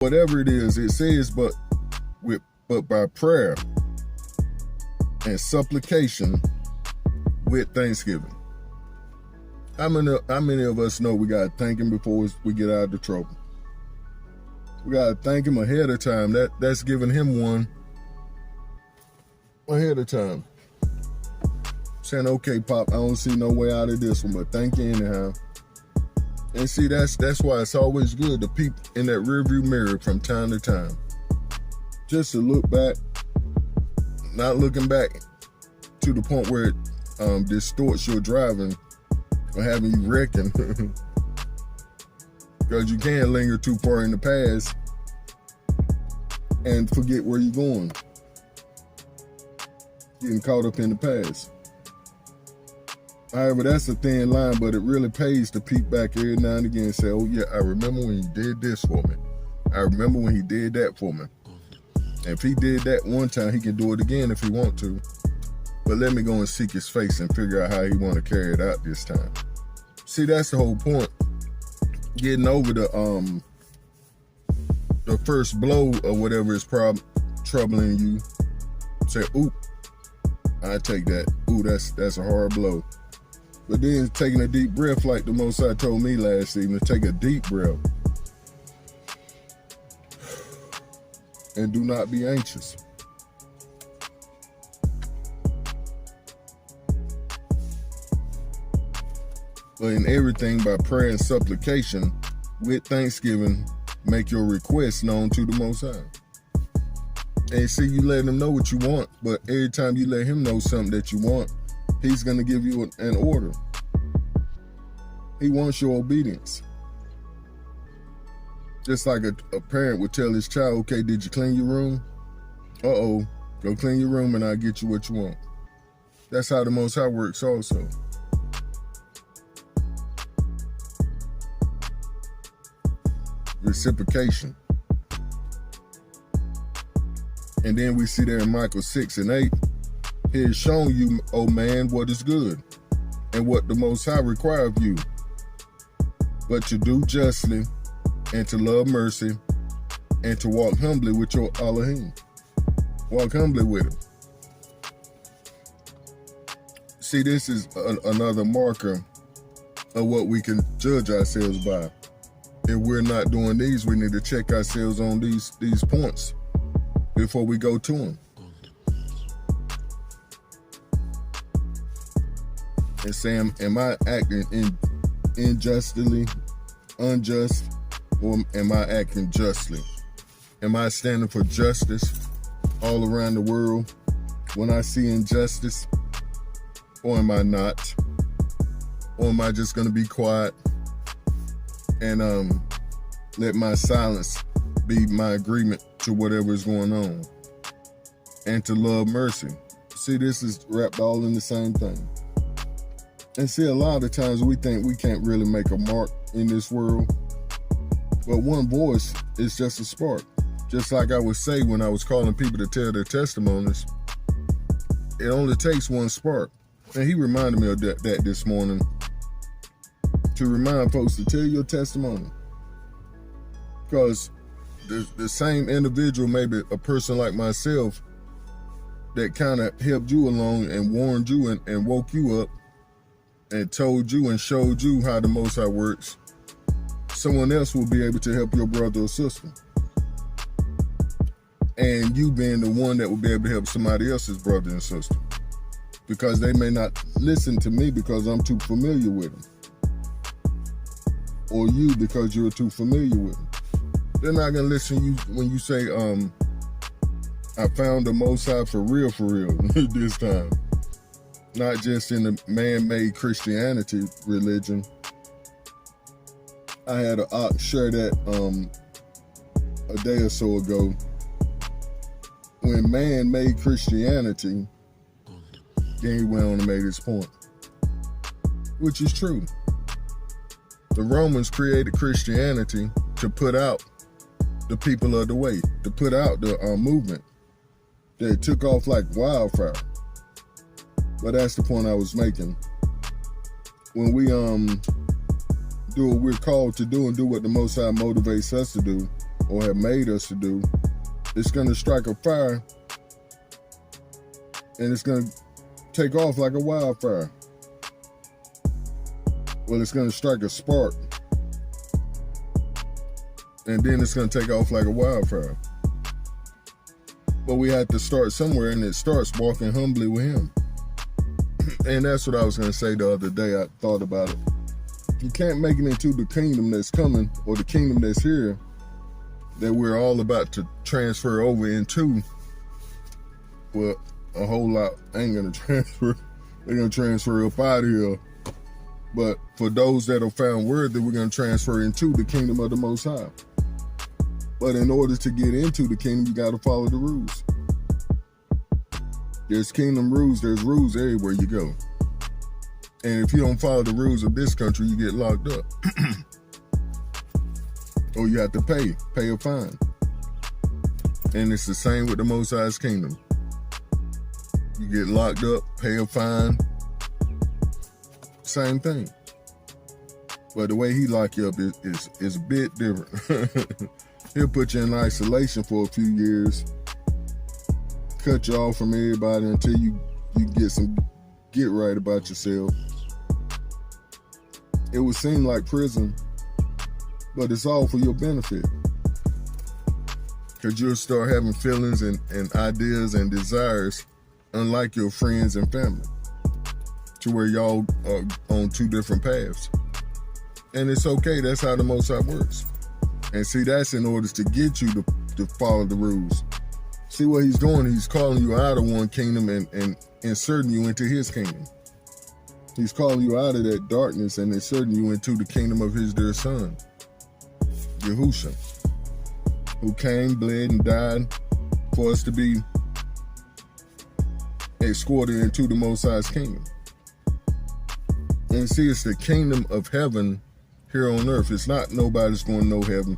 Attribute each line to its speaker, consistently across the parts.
Speaker 1: whatever it is, it says, but by prayer and supplication with thanksgiving. How many of us know we gotta thank him before we get out of the trouble? We gotta thank him ahead of time. That's giving him one ahead of time. Saying, okay, Pop, I don't see no way out of this one, but thank you anyhow. And see, that's why it's always good to peep in that rearview mirror from time to time. Just to look back, not looking back to the point where it distorts your driving or having you wrecking. Because you can linger too far in the past and forget where you're going. Getting caught up in the past. However, that's a thin line, but it really pays to peek back every now and again and say, oh yeah, I remember when he did this for me. I remember when he did that for me. And if he did that one time, he can do it again if he want to. But let me go and seek his face and figure out how he want to carry it out this time. See, that's the whole point. Getting over the first blow or whatever is troubling you. Say, oop, I take that. Ooh, that's a hard blow. But then taking a deep breath, like the Most High told me last evening, take a deep breath. And do not be anxious. But in everything, by prayer and supplication, with thanksgiving, make your requests known to the Most High. And see, you let him know what you want, but every time you let him know something that you want, he's going to give you an order. He wants your obedience. Just like a parent would tell his child, okay, did you clean your room? Uh-oh, go clean your room and I'll get you what you want. That's how the Most High works also. Reciprocation. And then we see there in Micah 6:8, he has shown you, O man, what is good, and what the Most High require of you, but to do justly, and to love mercy, and to walk humbly with your Elohim. Walk humbly with him. See, this is another marker of what we can judge ourselves by. If we're not doing these, we need to check ourselves on these points before we go to him. And saying, am I acting unjust, or am I acting justly? Am I standing for justice all around the world when I see injustice? Or am I not? Or am I just gonna be quiet and let my silence be my agreement to whatever is going on? And to love mercy. See, this is wrapped all in the same thing. And see, a lot of times we think we can't really make a mark in this world. But one voice is just a spark. Just like I would say when I was calling people to tell their testimonies, it only takes one spark. And he reminded me of that this morning, to remind folks to tell your testimony. Because the same individual, maybe a person like myself, that kind of helped you along and warned you and woke you up and told you and showed you how the Most High works, someone else will be able to help your brother or sister. And you being the one that will be able to help somebody else's brother and sister. Because they may not listen to me because I'm too familiar with them. Or you because you're too familiar with them. They're not going to listen to you when you say, I found the Most High for real this time. Not just in the man-made Christianity religion. I had an ox share that a day or so ago. When man made Christianity, then he went on and made his point. Which is true. The Romans created Christianity to put out the people of the way, to put out the movement that took off like wildfire. But that's the point I was making. When we do what we're called to do and do what the Most High motivates us to do, or have made us to do, it's going to strike a fire and it's going to take off like a wildfire. Well, it's going to strike a spark and then it's going to take off like a wildfire. But we have to start somewhere, and it starts walking humbly with him. And that's what I was going to say the other day. I thought about it. You can't make it into the kingdom that's coming or the kingdom that's here that we're all about to transfer over into. Well, a whole lot ain't going to transfer. They're going to transfer up out of here. But for those that are found worthy, we're going to transfer into the kingdom of the Most High. But in order to get into the kingdom, you got to follow the rules. There's kingdom rules. There's rules everywhere you go. And if you don't follow the rules of this country, you get locked up. Or you have to pay a fine. And it's the same with the Most High's kingdom. You get locked up, pay a fine. Same thing. But the way he lock you up is a bit different. He'll put you in isolation for a few years, cut you off from everybody until you get right about yourself. It would seem like prison, but it's all for your benefit. Because you'll start having feelings and ideas and desires unlike your friends and family, to where y'all are on two different paths. And it's okay, that's how the Most High works. And see, that's in order to get you to follow the rules. See what he's doing? He's calling you out of one kingdom and inserting you into his kingdom. He's calling you out of that darkness and inserting you into the kingdom of his dear son, Yahushua, who came, bled, and died for us to be escorted into the Most High's kingdom. And see, it's the kingdom of heaven here on earth. It's not nobody's going to know heaven.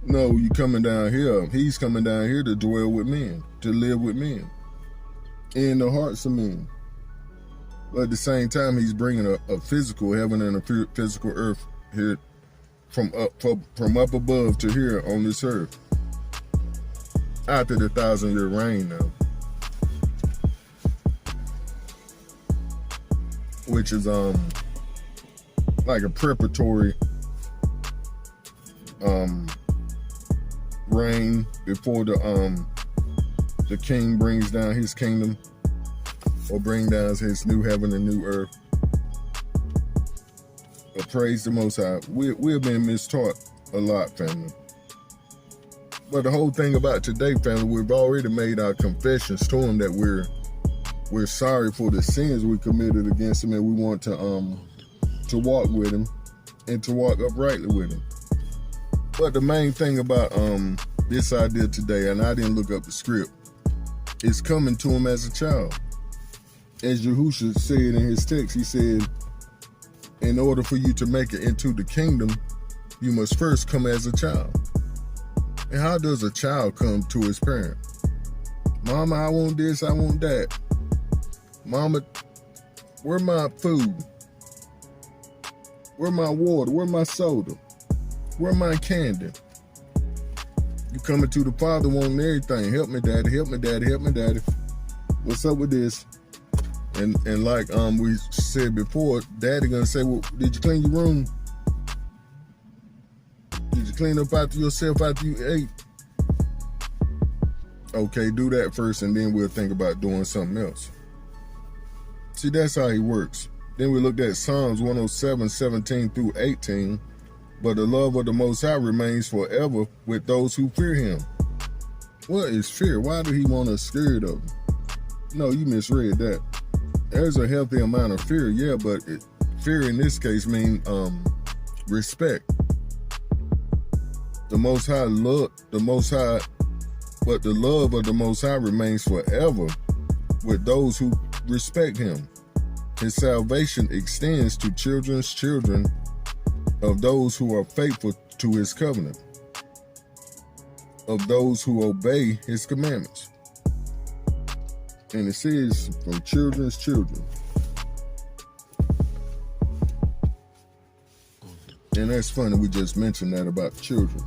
Speaker 1: No, you coming down here. He's coming down here to dwell with men, to live with men, in the hearts of men. But at the same time, he's bringing a physical heaven and a physical earth here from up above to here on this earth. After the 1,000-year reign now. Which is like a preparatory reign before the king brings down his kingdom or bring down his new heaven and new earth. But praise the Most High. We've been mistaught a lot, family. But the whole thing about today, family, we've already made our confessions to him that we're sorry for the sins we committed against him, and we want to walk with him and to walk uprightly with him. But the main thing about this idea today, and I didn't look up the script, is coming to him as a child. As Yahushua said in his text, he said, in order for you to make it into the kingdom, you must first come as a child. And how does a child come to his parent? Mama, I want this, I want that. Mama, where my food? Where my water? Where my soda? Where my candy? You coming to the Father wanting everything. Help me, Daddy. Help me, Daddy. Help me, Daddy. What's up with this? And like we said before, Daddy gonna say, well, did you clean your room? Did you clean up after yourself after you ate? Okay, do that first, and then we'll think about doing something else. See, that's how he works. Then we looked at Psalms 107, 17 through 18. But the love of the Most High remains forever with those who fear him. What is fear? Why do he want us scared of him? No, you misread that. There's a healthy amount of fear, yeah, but fear in this case means respect. The Most High but the love of the Most High remains forever with those who respect him. His salvation extends to children's children of those who are faithful to his covenant, of those who obey his commandments. And it says from children's children. And that's funny, we just mentioned that about children.